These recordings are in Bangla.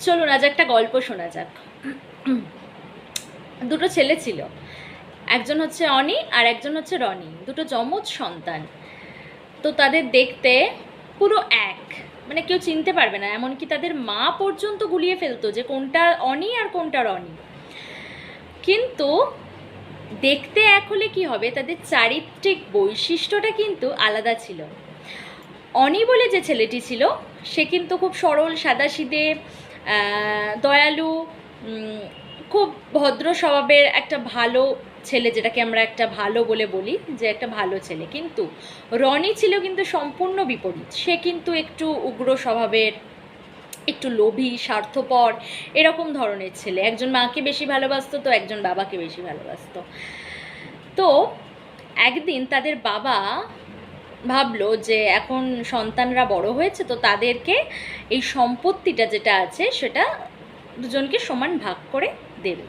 চলুন আজ একটা গল্প শোনা যাক। দুটো ছেলে ছিল, একজন হচ্ছে অনি আর একজন হচ্ছে রনি, দুটো যমজ সন্তান। তো তাদের দেখতে পুরো এক, মানে কেউ চিনতে পারবে না, এমনকি তাদের মা পর্যন্ত গুলিয়ে ফেলতো যে কোনটা অনি আর কোনটা রনি। কিন্তু দেখতে এক হলে কি হবে, তাদের চারিত্রিক বৈশিষ্ট্যটা কিন্তু আলাদা ছিল। অনি বলে যে ছেলেটি ছিল সে কিন্তু খুব সরল সাদাসিধে, দয়ালু, খুব ভদ্র স্বভাবের একটা ভালো ছেলে, যেটাকে আমরা একটা ভালো বলে বলি যে একটা ভালো ছেলে। কিন্তু রনি ছিল কিন্তু সম্পূর্ণ বিপরীত। সে কিন্তু একটু উগ্র স্বভাবের, একটু লোভী, স্বার্থপর, এরকম ধরনের ছেলে। একজন মাকে বেশি ভালোবাসতো তো একজন বাবাকে বেশি ভালোবাসতো। তো একদিন তাদের বাবা ভাবলো যে এখন সন্তানরা বড় হয়েছে, তো তাদেরকে এই সম্পত্তিটা যেটা আছে সেটা দুজনকে সমান ভাগ করে দেবে।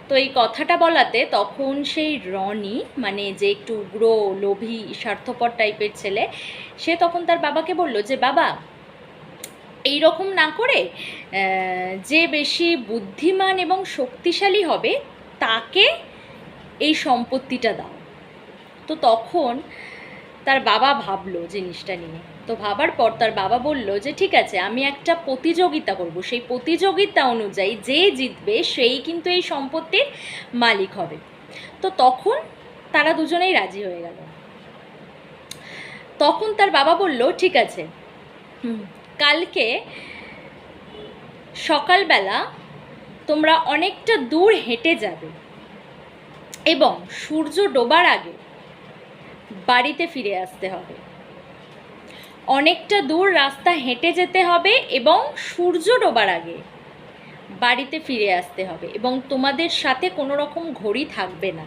তো এই কথাটা বলাতে তখন সেই রনি, মানে যে একটু উগ্র, লোভী, স্বার্থপর টাইপের ছেলে, সে তখন তার বাবাকে বলল যে বাবা, এই রকম না করে যে বেশি বুদ্ধিমান এবং শক্তিশালী হবে তাকে এই সম্পত্তিটা দাও। তো তখন তার বাবা ভাবলো জিনিসটা নিয়ে। তো ভাবার পর তার বাবা বলল যে ঠিক আছে, আমি একটা প্রতিযোগিতা করব, সেই প্রতিযোগিতা অনুযায়ী যে জিতবে সেই কিন্তু এই সম্পত্তির মালিক হবে। তো তখন তারা দুজনেই রাজি হয়ে গেল। তখন তার বাবা বলল ঠিক আছে, কালকে সকালবেলা তোমরা অনেকটা দূর হেঁটে যাবে এবং সূর্য ডোবার আগে বাড়িতে ফিরে আসতে হবে। অনেকটা দূর রাস্তা হেঁটে যেতে হবে এবং সূর্য ডোবার আগে বাড়িতে ফিরে আসতে হবে, এবং তোমাদের সাথে কোনো রকম ঘড়ি থাকবে না।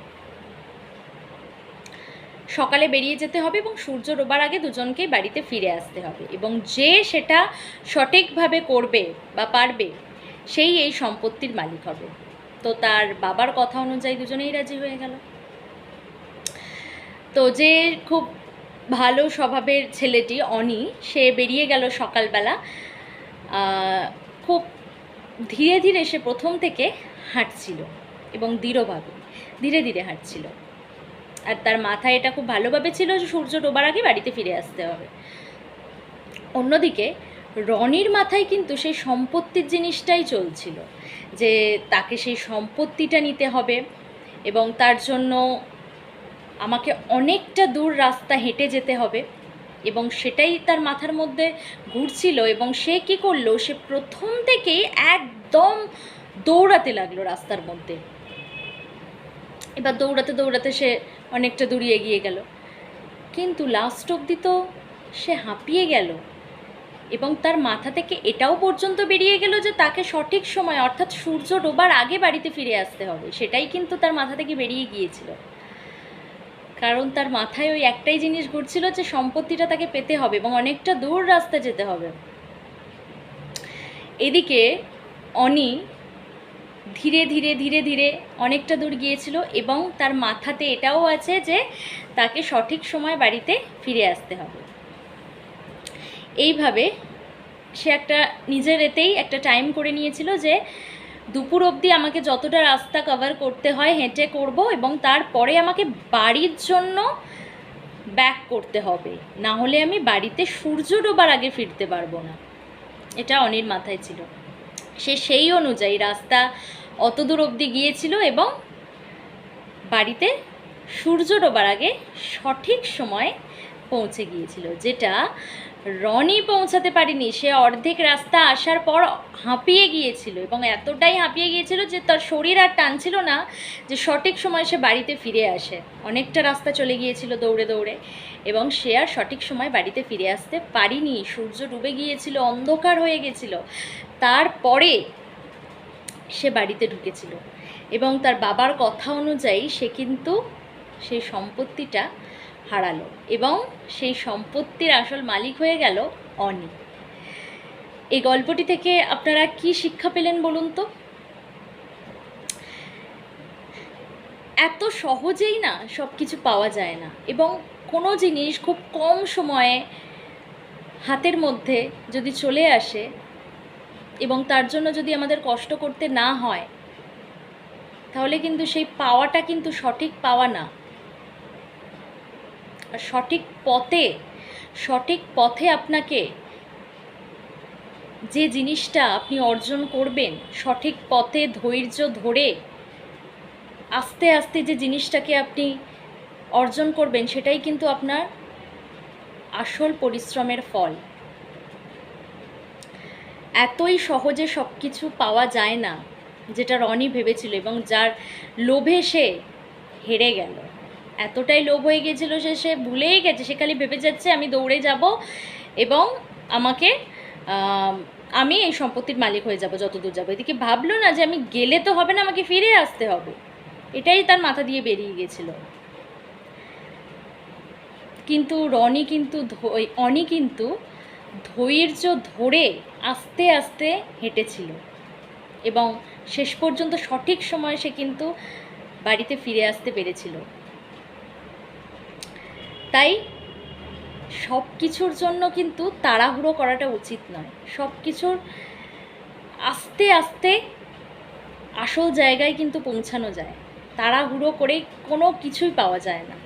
সকালে বেরিয়ে যেতে হবে এবং সূর্য ডোবার আগে দুজনকেই বাড়িতে ফিরে আসতে হবে, এবং যে সেটা সঠিকভাবে করবে বা পারবে সেই এই সম্পত্তির মালিক হবে। তো তার বাবার কথা অনুযায়ী দুজনেই রাজি হয়ে গেল। তো যে খুব ভালো স্বভাবের ছেলেটি অনি, সে বেরিয়ে গেল সকালবেলা। খুব ধীরে ধীরে সে প্রথম থেকে হাঁটছিল এবং দৃঢ়ভাবে ধীরে ধীরে হাঁটছিল, আর তার মাথায় এটা খুব ভালোভাবে ছিল যে সূর্য ডোবার আগে বাড়িতে ফিরে আসতে হবে। অন্যদিকে রনির মাথায় কিন্তু সেই সম্পত্তির জিনিসটাই চলছিল, যে তাকে সেই সম্পত্তিটা নিতে হবে এবং তার জন্য আমাকে অনেকটা দূর রাস্তা হেঁটে যেতে হবে, এবং সেটাই তার মাথার মধ্যে ঘুরছিল। এবং সে কী করলো, সে প্রথম থেকেই একদম দৌড়াতে লাগলো রাস্তার মধ্যে। এবার দৌড়াতে দৌড়াতে সে অনেকটা দূরে এগিয়ে গেল, কিন্তু লাস্ট অবধি তো সে হাঁপিয়ে গেল, এবং তার মাথা থেকে এটাও পর্যন্ত বেরিয়ে গেল যে তাকে সঠিক সময়, অর্থাৎ সূর্য ডোবার আগে বাড়িতে ফিরে আসতে হবে। সেটাই কিন্তু তার মাথা থেকে বেরিয়ে গিয়েছিল, কারণ তার মাথায় ওই একটাই জিনিস ঘুরছিল যে সম্পত্তিটা তাকে পেতে হবে এবং অনেকটা দূর রাস্তা যেতে হবে। এদিকে অনি ধীরে ধীরে ধীরে ধীরে অনেকটা দূর গিয়েছিল, এবং তার মাথাতে এটাও আছে যে তাকে সঠিক সময় বাড়িতে ফিরে আসতে হবে। এইভাবে সে একটা নিজের এতেই একটা টাইম করে নিয়েছিল যে দুপুর অবধি আমাকে যতটা রাস্তা কভার করতে হয় হেঁটে করব, এবং তারপরে আমাকে বাড়ির জন্য ব্যাক করতে হবে, না হলে আমি বাড়িতে সূর্য ডোবার আগে ফিরতে পারবো না। এটা অনির মাথায় ছিল। সে সেই অনুযায়ী রাস্তা অত দূর অবধি গিয়েছিল এবং বাড়িতে সূর্য ডোবার আগে সঠিক সময় পৌঁছে গিয়েছিল, যেটা রনি পৌঁছাতে পারেনি। সে অর্ধেক রাস্তা আসার পর হাঁপিয়ে গিয়েছিল, এবং এতটাই হাঁপিয়ে গিয়েছিল যে তার শরীর আর টানছিল না যে সঠিক সময় সে বাড়িতে ফিরে আসে। অনেকটা রাস্তা চলে গিয়েছিল দৌড়ে দৌড়ে, এবং সে আর সঠিক সময় বাড়িতে ফিরে আসতে পারিনি। সূর্য ডুবে গিয়েছিল, অন্ধকার হয়ে গেছিল। তারপরে সে বাড়িতে ঢুকেছিল, এবং তার বাবার কথা অনুযায়ী সে কিন্তু সেই সম্পত্তিটা হারালো, এবং সেই সম্পত্তির আসল মালিক হয়ে গেল অনি। এই গল্পটি থেকে আপনারা কি শিক্ষা পেলেন বলুন তো? এত সহজেই না সব কিছু পাওয়া যায় না, এবং কোনো জিনিস খুব কম সময়ে হাতের মধ্যে যদি চলে আসে এবং তার জন্য যদি আমাদের কষ্ট করতে না হয়, তাহলে কিন্তু সেই পাওয়াটা কিন্তু সঠিক পাওয়া না। আর সঠিক পথে আপনাকে যে জিনিসটা আপনি অর্জন করবেন, সঠিক পথে ধৈর্য ধরে আস্তে আস্তে যে জিনিসটাকে আপনি অর্জন করবেন, সেটাই কিন্তু আপনার আসল পরিশ্রমের ফল। এতই সহজে সব কিছু পাওয়া যায় না, যেটা রনি ভেবেছিল এবং যার লোভে সে হেরে গেল। এতটাই লোভ হয়ে গেছিলো সে ভুলেই গেছে, সে খালি ভেবে যাচ্ছে আমি দৌড়ে যাব এবং আমি এই সম্পত্তির মালিক হয়ে যাব যতদূর যাবো। এদিকে ভাবলো না যে আমি গেলে তো হবে না, আমাকে ফিরে আসতে হবে। এটাই তার মাথা দিয়ে বেরিয়ে গেছিল। কিন্তু অনি কিন্তু ধৈর্য ধরে আস্তে আস্তে হেঁটেছিল এবং শেষ পর্যন্ত সঠিক সময়ে সে কিন্তু বাড়িতে ফিরে আসতে পেরেছিল। তাই সব কিছুর জন্য কিন্তু তাড়াহুড়ো করাটা উচিত নয়। সব কিছুর আস্তে আস্তে আসল জায়গায় কিন্তু পৌঁছানো যায়। তাড়াহুড়ো করে কোনো কিছুই পাওয়া যায় না।